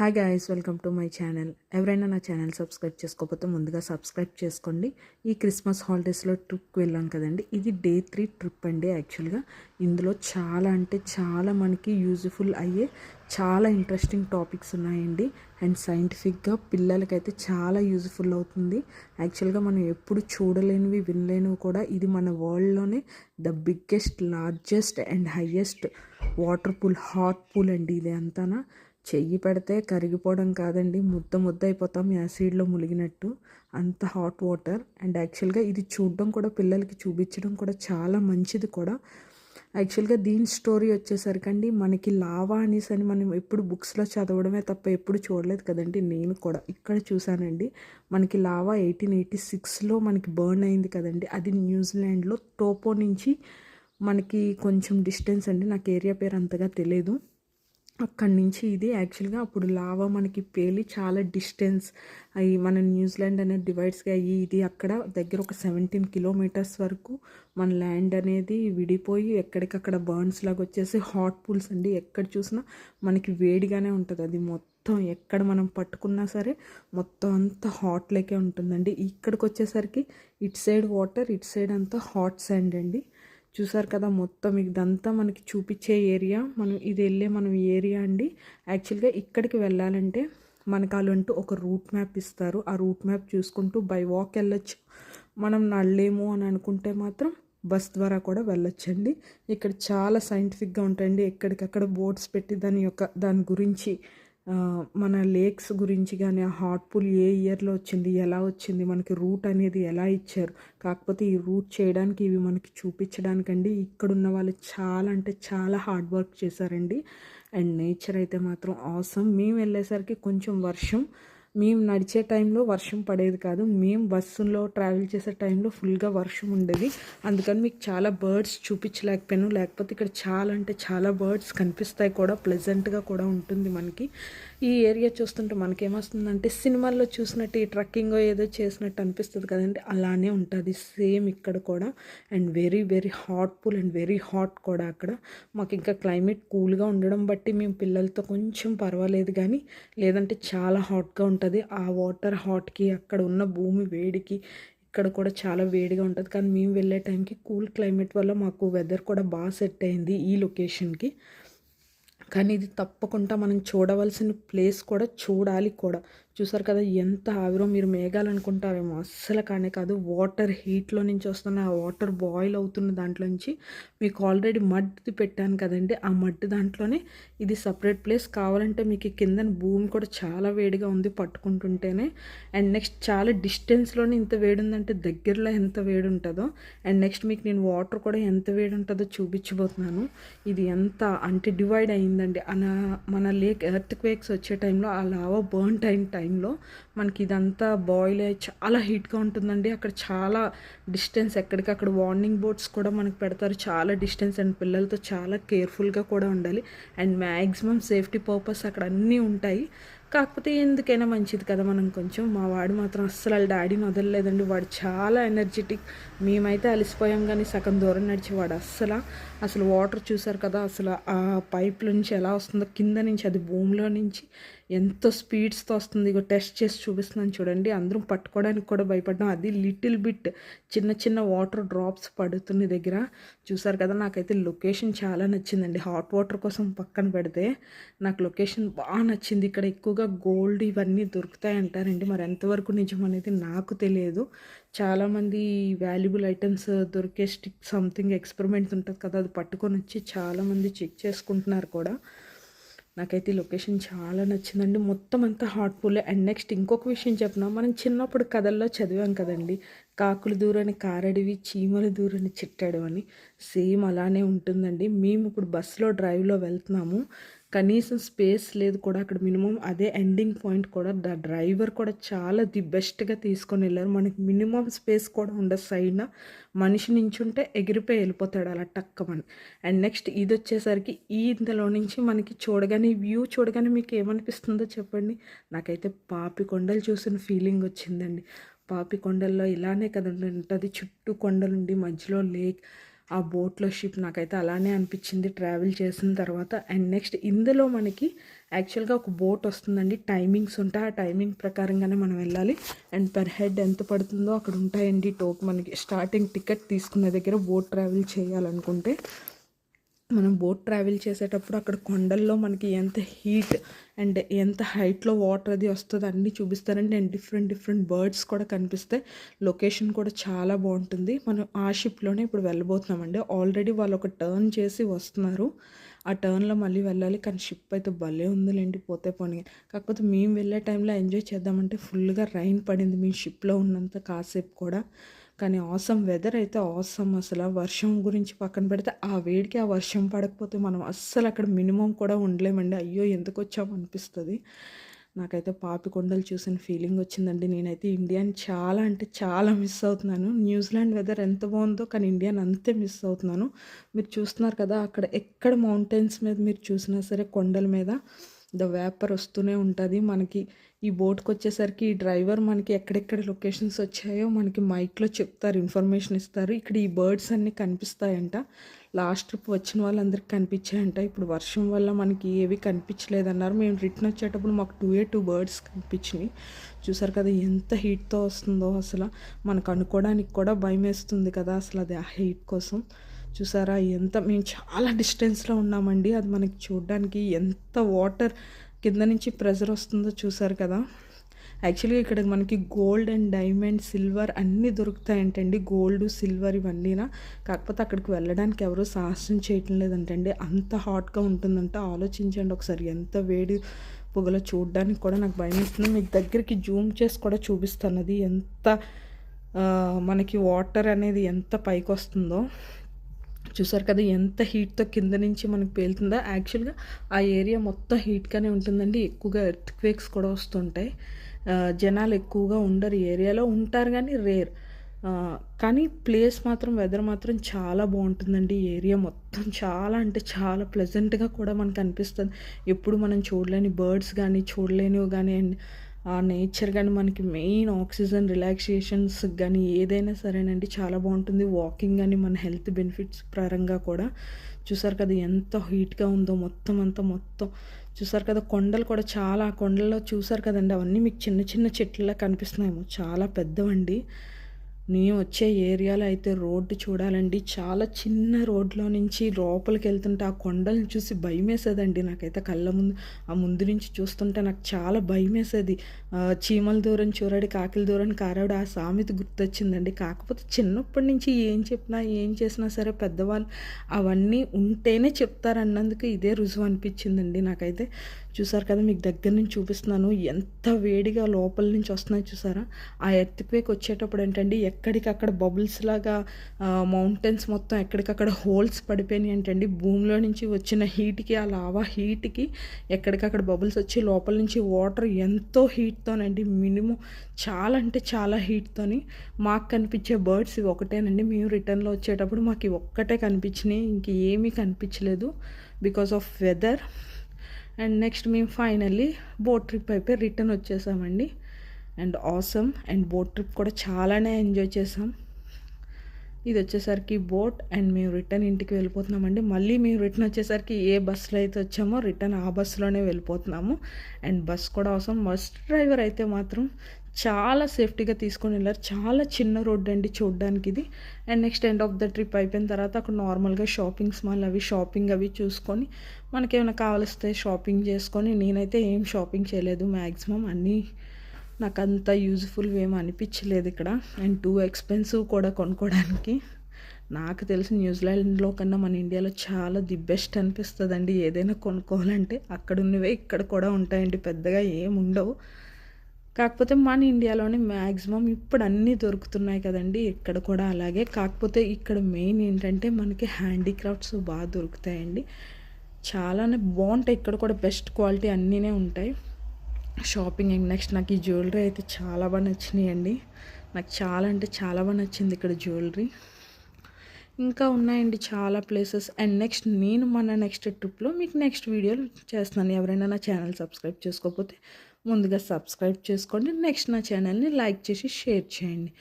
Hi guys, welcome to my channel. ఎవరైనా నా channel subscribe చేసుకోకపోతే ముందుగా సబ్స్క్రైబ్ చేసుకోండి. ఈ క్రిస్మస్ హాలిడేస్లో ట్రిప్కి వెళ్ళాం కదండి. ఇది డే 3 ట్రిప్ అండి. యాక్చువల్గా ఇందులో చాలా అంటే చాలా మనకి యూజ్ఫుల్ అయ్యే చాలా ఇంట్రెస్టింగ్ టాపిక్స్ ఉన్నాయండి. అండ్ సైంటిఫిక్గా పిల్లలకైతే చాలా యూజ్ఫుల్ అవుతుంది. యాక్చువల్గా మనం ఎప్పుడు చూడలేనివి వినలేనివి కూడా ఇది మన వరల్డ్లోనే the biggest, largest and highest water pool, hot pool అండి. ఇది అంతానా చెయ్యి పెడితే కరిగిపోవడం కాదండి, ముద్ద ముద్ద అయిపోతాం యాసిడ్లో మునిగినట్టు, అంత హాట్ వాటర్. అండ్ యాక్చువల్గా ఇది చూడడం కూడా, పిల్లలకి చూపించడం కూడా చాలా మంచిది కూడా. యాక్చువల్గా దీని స్టోరీ వచ్చేసరికండి, మనకి లావా అనేసి అని మనం ఎప్పుడు బుక్స్లో చదవడమే తప్ప ఎప్పుడు చూడలేదు కదండి. నేను కూడా ఇక్కడ చూశానండి. మనకి లావా 1886లో మనకి బర్న్ అయింది కదండి. అది న్యూజిలాండ్లో టోపో నుంచి మనకి కొంచెం డిస్టెన్స్ అండి, నాకు ఏరియా పేరు అంతగా తెలియదు. అక్కడి నుంచి ఇది యాక్చువల్గా అప్పుడు లావా మనకి పేలి చాలా డిస్టెన్స్ అయ్యి మన న్యూజిలాండ్ అనేది డివైడ్స్గా అయ్యి ఇది అక్కడ దగ్గర ఒక 17 కిలోమీటర్స్ వరకు మన ల్యాండ్ అనేది విడిపోయి ఎక్కడికక్కడ బర్న్స్ లాగా వచ్చేసి హాట్ పూల్స్ అండి. ఎక్కడ చూసినా మనకి వేడిగానే ఉంటుంది. అది మొత్తం ఎక్కడ మనం పట్టుకున్నా సరే మొత్తం అంతా హాట్ లేకే ఉంటుందండి. ఇక్కడికి వచ్చేసరికి ఇటు సైడ్ వాటర్, ఇటు సైడ్ అంతా హాట్ శాండ్ అండి. చూసారు కదా, మొత్తం ఇదంతా మనకి చూపించే ఏరియా, మనం ఏరియా అండి. యాక్చువల్గా ఇక్కడికి వెళ్ళాలంటే మనకు వాళ్ళంటూ ఒక రూట్ మ్యాప్ ఇస్తారు. ఆ రూట్ మ్యాప్ చూసుకుంటూ బై వాక్ వెళ్ళొచ్చు. మనం నడలేము అని అనుకుంటే మాత్రం బస్ ద్వారా కూడా వెళ్ళొచ్చండి. ఇక్కడ చాలా సైంటిఫిక్గా ఉంటాయండి. ఎక్కడికక్కడ బోర్డ్స్ పెట్టి దాని గురించి మన లేక్స్ గురించి కానీ, ఆ హాట్ పూల్ ఏ ఇయర్లో వచ్చింది, ఎలా వచ్చింది, మనకి రూట్ అనేది ఎలా ఇచ్చారు. కాకపోతే ఈ రూట్ చేయడానికి ఇవి మనకి చూపించడానికండి ఇక్కడున్న వాళ్ళు చాలా అంటే చాలా హార్డ్ వర్క్ చేశారండి. అండ్ నేచర్ అయితే మాత్రం ఆసమ్. మేము వెళ్ళేసరికి కొంచెం మేము నడిచే టైంలో వర్షం పడేది కాదు. మేము బస్సులో ట్రావెల్ చేసే టైంలో ఫుల్గా వర్షం ఉండేది. అందుకని మీకు చాలా బర్డ్స్ చూపించలేకపోయాను. లేకపోతే ఇక్కడ చాలా అంటే చాలా బర్డ్స్ కనిపిస్తాయి కూడా, ప్లెజెంట్గా కూడా ఉంటుంది మనకి. ఈ ఏరియా చూస్తుంటే మనకేమొస్తుందంటే సినిమాల్లో చూసినట్టు ఈ ట్రక్కింగ్ ఏదో చేసినట్టు అనిపిస్తుంది కదండి, అలానే ఉంటుంది సేమ్ ఇక్కడ కూడా. And very very hot pool and very hot కూడా అక్కడ. మాకు ఇంకా క్లైమేట్ కూల్గా ఉండడం బట్టి మేము పిల్లలతో కొంచెం పర్వాలేదు, కానీ లేదంటే చాలా హాట్గా ఉంటుంది. ఆ వాటర్ హాట్కి, అక్కడ ఉన్న భూమి వేడికి ఇక్కడ కూడా చాలా వేడిగా ఉంటుంది. కానీ మేము వెళ్ళే టైంకి కూల్ క్లైమేట్ వల్ల మాకు వెదర్ కూడా బాగా సెట్ అయింది ఈ లొకేషన్కి. కానీ ఇది తప్పకుండా మనం చూడవలసిన ప్లేస్ కూడా, చూడాలి కూడా. చూసారు కదా ఎంత ఆవిరో. మీరు మేఘాలు అనుకుంటారేమో, అస్సలు కానే కాదు. వాటర్ హీట్లో నుంచి వస్తున్న ఆ వాటర్ బాయిల్ అవుతున్న దాంట్లో నుంచి మీకు ఆల్రెడీ మడ్ది పెట్టాను కదండి, ఆ మడ్డి దాంట్లోనే ఇది సపరేట్ ప్లేస్. కావాలంటే మీకు కింద భూమి కూడా చాలా వేడిగా ఉంది పట్టుకుంటుంటేనే. అండ్ నెక్స్ట్ చాలా డిస్టెన్స్లోనే ఇంత వేడి ఉందంటే దగ్గరలో ఎంత వేడి ఉంటుందో. అండ్ నెక్స్ట్ మీకు నేను వాటర్ కూడా ఎంత వేడి ఉంటుందో చూపించబోతున్నాను. ఇది ఎంత అంటే డివైడ్ అయిందండి. మన లేక్ ఎర్త్ క్వేక్స్ వచ్చే టైంలో, ఆ లావా బర్న్ టైంలో మనకి ఇదంతా బాయిల్ అయ్యి చాలా హీట్గా ఉంటుందండి. అక్కడ చాలా డిస్టెన్స్, ఎక్కడికక్కడ వార్నింగ్ బోర్డ్స్ కూడా మనకు పెడతారు, చాలా డిస్టెన్స్. అండ్ పిల్లలతో చాలా కేర్ఫుల్గా కూడా ఉండాలి. అండ్ మ్యాక్సిమం సేఫ్టీ పర్పస్ అక్కడ అన్నీ ఉంటాయి. కాకపోతే ఎందుకైనా మంచిది కదా మనం కొంచెం. మా వాడు మాత్రం అస్సలు వాళ్ళ డాడీని వదలలేదండి. వాడు చాలా ఎనర్జెటిక్. మేమైతే అలసిపోయాం, కానీ సగం దూరం నడిచి వాడు అసలు వాటర్ చూసారు కదా, అసలు ఆ పైప్ నుంచి ఎలా వస్తుందో కింద నుంచి, అది భూమిలో నుంచి ఎంతో స్పీడ్స్తో వస్తుంది. ఇగో టెస్ట్ చేసి చూపిస్తున్నాను చూడండి. అందరం పట్టుకోవడానికి కూడా భయపడ్డాం. అది లిటిల్ బిట్ చిన్న చిన్న వాటర్ డ్రాప్స్ పడుతున్న దగ్గర. చూసారు కదా, నాకైతే లొకేషన్ చాలా నచ్చిందండి. హాట్ వాటర్ కోసం పక్కన పెడితే నాకు లొకేషన్ బాగా నచ్చింది. ఇక్కడ ఎక్కువగా గోల్డ్ ఇవన్నీ దొరుకుతాయి అంటారండి. మరి ఎంతవరకు నిజం అనేది నాకు తెలియదు. చాలామంది వాల్యుబుల్ ఐటమ్స్ దొరికే స్టిక్ సంథింగ్ ఎక్స్పెరిమెంట్ ఉంటుంది కదా, అది పట్టుకొని వచ్చి చాలామంది చెక్ చేసుకుంటున్నారు కూడా. నాకైతే లొకేషన్ చాలా నచ్చిందండి. మొత్తం అంతా హాట్ పూలే. అండ్ నెక్స్ట్ ఇంకొక విషయం చెప్పిన, మనం చిన్నప్పుడు కథల్లో చదివాం కదండి, కాకులు దూరని కారడివి, చీమలు దూరని చిట్టాడు అని. సేమ్ అలానే ఉంటుందండి. మేము ఇప్పుడు బస్సులో డ్రైవ్లో వెళ్తున్నాము. కనీసం స్పేస్ లేదు కూడా అక్కడ. మినిమం అదే ఎండింగ్ పాయింట్ కూడా. ద డ్రైవర్ కూడా చాలా ది బెస్ట్గా తీసుకొని వెళ్ళారు. మనకి మినిమం స్పేస్ కూడా ఉండదు సైడ్న. మనిషి నించుంటే ఎగిరిపోయి వెళ్ళిపోతాడు అలా టక్కమని. అండ్ నెక్స్ట్ ఇది వచ్చేసరికి ఇందులో నుంచి మనకి వ్యూ చూడగానే మీకు ఏమనిపిస్తుందో చెప్పండి. నాకైతే పాపి కొండలు చూసిన ఫీలింగ్ వచ్చిందండి. పాపి కొండల్లో ఇలానే కదండి ఉంటుంది, చుట్టూ కొండలుండి మధ్యలో లేక్, ఆ బోట్లో షిప్. నాకైతే అలానే అనిపించింది ట్రావెల్ చేసిన తర్వాత. అండ్ నెక్స్ట్ ఇందులో మనకి యాక్చువల్గా ఒక బోట్ వస్తుందండి, టైమింగ్స్ ఉంటాయి, ఆ టైమింగ్ ప్రకారంగానే మనం వెళ్ళాలి. అండ్ పర్ హెడ్ ఎంత పడుతుందో అక్కడ ఉంటాయండి మనకి స్టార్టింగ్ టికెట్ తీసుకునే దగ్గర బోట్ ట్రావెల్ చేయాలనుకుంటే. మనం బోట్ ట్రావెల్ చేసేటప్పుడు అక్కడ కొండల్లో మనకి ఎంత హీట్ అండ్ ఎంత హైట్లో వాటర్ అది వస్తుందో అన్నీ చూపిస్తారండి. అండ్ డిఫరెంట్ బర్డ్స్ కూడా కనిపిస్తాయి. లొకేషన్ కూడా చాలా బాగుంటుంది. మనం ఆ షిప్లోనే ఇప్పుడు వెళ్ళబోతున్నామండి. ఆల్రెడీ వాళ్ళు ఒక టర్న్ చేసి వస్తున్నారు, ఆ టర్న్లో మళ్ళీ వెళ్ళాలి. కానీ షిప్ అయితే భలే ఉందిలేండి, పోతే పోనీ. కాకపోతే మేము వెళ్ళే టైంలో ఎంజాయ్ చేద్దామంటే ఫుల్గా రైన్ పడింది మేము షిప్లో ఉన్నంత కాసేపు కూడా. కానీ ఆసమ్ వెదర్ అయితే ఆసమ్. అసలు వర్షం గురించి పక్కన పెడితే ఆ వేడికి ఆ వర్షం పడకపోతే మనం అస్సలు అక్కడ మినిమం కూడా ఉండలేమండి. అయ్యో ఎందుకు వచ్చాము అనిపిస్తుంది. నాకైతే పాపికొండలు చూసిన ఫీలింగ్ వచ్చిందండి. నేనైతే ఇండియాని చాలా అంటే చాలా మిస్ అవుతున్నాను. న్యూజిలాండ్ వెదర్ ఎంత బాగుందో కానీ ఇండియాని అంతే మిస్ అవుతున్నాను. మీరు చూస్తున్నారు కదా, అక్కడ ఎక్కడ మౌంటైన్స్ మీద మీరు చూసినా సరే కొండల మీద వేపర్ వస్తూనే ఉంటుంది. మనకి ఈ బోట్కి వచ్చేసరికి ఈ డ్రైవర్ మనకి ఎక్కడెక్కడ లొకేషన్స్ వచ్చాయో మనకి మైక్లో చెప్తారు, ఇన్ఫర్మేషన్ ఇస్తారు. ఇక్కడ ఈ బర్డ్స్ అన్నీ కనిపిస్తాయంట. లాస్ట్ ట్రిప్ వచ్చిన వాళ్ళందరికీ కనిపించాయంట. ఇప్పుడు వర్షం వల్ల మనకి ఏవి కనిపించలేదన్నారు. మేము రిటర్న్ వచ్చేటప్పుడు మాకు 2 బర్డ్స్ కనిపించినాయి. చూసారు కదా ఎంత హీట్తో వస్తుందో. అసలు మనకు అనుకోవడానికి కూడా భయం వేస్తుంది కదా అసలు అది ఆ హీట్ కోసం. చూసారా మేము చాలా డిస్టెన్స్లో ఉన్నామండి. అది మనకి చూడడానికి ఎంత వాటర్ కింద నుంచి ప్రెజర్ వస్తుందో చూసారు కదా. యాక్చువల్గా ఇక్కడ మనకి గోల్డ్ అండ్ డైమండ్ సిల్వర్ అన్నీ దొరుకుతాయంటండి, గోల్డ్ సిల్వర్ ఇవన్నీనా. కాకపోతే అక్కడికి వెళ్ళడానికి ఎవరూ సాహసం చేయటం లేదంటండి, అంత హాట్గా ఉంటుందంట. ఆలోచించండి ఒకసారి, ఎంత వేడి పొగలో చూడడానికి కూడా నాకు భయం వేస్తుంది. మీకు దగ్గరికి జూమ్ చేసి కూడా చూపిస్తాను అది ఎంత మనకి వాటర్ అనేది ఎంత పైకి వస్తుందో. చూసారు కదా ఎంత హీట్తో కింద నుంచి మనకు పేలుతుందో. యాక్చువల్గా ఆ ఏరియా మొత్తం హీట్గానే ఉంటుందండి. ఎక్కువగా ఎర్త్ క్వేక్స్ కూడా వస్తుంటాయి. జనాలు ఎక్కువగా ఉండరు ఈ ఏరియాలో, ఉంటారు కానీ రేర్. కానీ ప్లేస్ మాత్రం వెదర్ మాత్రం చాలా బాగుంటుందండి. ఈ ఏరియా మొత్తం చాలా అంటే చాలా ప్లెజెంట్గా కూడా మనకు అనిపిస్తుంది. ఎప్పుడు మనం చూడలేని బర్డ్స్ కానీ చూడలేనివి కానీ అండ్ ఆ నేచర్ కానీ మనకి మెయిన్ ఆక్సిజన్ రిలాక్సేషన్స్ కానీ ఏదైనా సరేనండి చాలా బాగుంటుంది. వాకింగ్ కానీ మన హెల్త్ బెనిఫిట్స్ పరంగా కూడా. చూసారు కదా ఎంత హీట్గా ఉందో మొత్తం చూసారు కదా. కొండలు కూడా చాలా, కొండల్లో చూసారు కదండి అవన్నీ మీకు చిన్న చిన్న చెట్లలా కనిపిస్తున్నాయేమో, చాలా పెద్దవండి. నేను వచ్చే ఏరియాలో అయితే రోడ్డు చూడాలండి, చాలా చిన్న రోడ్లో నుంచి లోపలికి వెళ్తుంటే ఆ కొండలను చూసి భయం వేసేదండి నాకైతే. కళ్ళ ముందు ఆ ముందు నుంచి చూస్తుంటే నాకు చాలా భయం వేసేది. చీమల దూరం చూరడి కాకిల దూరం కారాడు ఆ సామెత గుర్తొచ్చిందండి. కాకపోతే చిన్నప్పటి నుంచి ఏం చెప్పినా ఏం చేసినా సరే పెద్దవాళ్ళు అవన్నీ ఉంటేనే చెప్తారన్నందుకు ఇదే రుజువు అనిపించిందండి నాకైతే. చూసారు కదా మీకు దగ్గర నుంచి చూపిస్తున్నాను ఎంత వేడిగా లోపల నుంచి వస్తున్నాయి చూసారా. ఆ ఎర్త్క్వేక్ వచ్చేటప్పుడు ఏంటండి ఎక్కడికక్కడ బబుల్స్ లాగా మౌంటైన్స్ మొత్తం ఎక్కడికక్కడ హోల్స్ పడిపోయినాయి అంటండి. భూమిలో నుంచి వచ్చిన హీట్కి ఆ లావా హీట్కి ఎక్కడికక్కడ బబుల్స్ వచ్చి లోపల నుంచి వాటర్ ఎంతో హీట్తోనండి, మినిమం చాలా అంటే చాలా హీట్తోని. మాకు కనిపించే బర్డ్స్ ఇవి ఒకటేనండి. మేము రిటర్న్లో వచ్చేటప్పుడు మాకు ఇవి ఒక్కటే కనిపించినాయి, ఇంక ఏమీ కనిపించలేదు because of weather. And next మేము ఫైనల్లీ బోట్ ట్రిప్ అయిపోయి రిటర్న్ వచ్చేసామండి. And awesome and boat trip కూడా చాలానే ఎంజాయ్ చేసాం. ఇది వచ్చేసరికి బోట్ అండ్ మేము రిటర్న్ ఇంటికి వెళ్ళిపోతున్నామండి. మళ్ళీ మేము రిటర్న్ వచ్చేసరికి ఏ బస్సులో అయితే వచ్చామో రిటర్న్ ఆ బస్సులోనే వెళ్ళిపోతున్నాము. అండ్ బస్ కూడా అవసరం. బస్ డ్రైవర్ అయితే మాత్రం చాలా సేఫ్టీగా తీసుకొని వెళ్ళారు. చాలా చిన్న రోడ్ అండి చూడడానికి ఇది. And next end of the trip అయిపోయిన తర్వాత అక్కడ నార్మల్గా షాపింగ్స్ మాల్ అవి షాపింగ్ అవి చూసుకొని మనకేమైనా కావలిస్తే షాపింగ్ చేసుకొని, నేనైతే ఏం షాపింగ్ చేయలేదు మ్యాక్సిమం. అన్నీ నాకు అంత యూజ్ఫుల్ ఏమీ అనిపించలేదు ఇక్కడ. అండ్ టూ ఎక్స్పెన్సివ్ కూడా కొనుక్కోవడానికి. నాకు తెలిసి న్యూజిలాండ్లో కన్నా మన ఇండియాలో చాలా ది బెస్ట్ అనిపిస్తుందండి ఏదైనా కొనుక్కోవాలంటే. అక్కడ ఉన్నవే ఇక్కడ కూడా ఉంటాయండి, పెద్దగా ఏమి ఉండవు. కాకపోతే మన ఇండియాలోనే మ్యాక్సిమం ఇప్పుడు అన్నీ దొరుకుతున్నాయి కదండి, ఇక్కడ కూడా అలాగే. కాకపోతే ఇక్కడ మెయిన్ ఏంటంటే మనకి హ్యాండీక్రాఫ్ట్స్ బాగా దొరుకుతాయండి, చాలానే బాగుంటాయి. ఇక్కడ కూడా బెస్ట్ క్వాలిటీ అన్నీనే ఉంటాయి. షాపింగ్ అండ్ నెక్స్ట్ నాకు ఈ జ్యువెలరీ అయితే చాలా బాగా నచ్చినాయండి. నాకు చాలా అంటే చాలా బాగా నచ్చింది ఇక్కడ జ్యువెలరీ. ఇంకా ఉన్నాయండి చాలా ప్లేసెస్. అండ్ నెక్స్ట్ నేను మన నెక్స్ట్ ట్రిప్లో మీకు నెక్స్ట్ వీడియోలు చేస్తున్నాను. ఎవరైనా నా ఛానల్ సబ్స్క్రైబ్ చేసుకోకపోతే ముందుగా సబ్స్క్రైబ్ చేసుకోండి. నెక్స్ట్ నా ఛానల్ని లైక్ చేసి షేర్ చేయండి.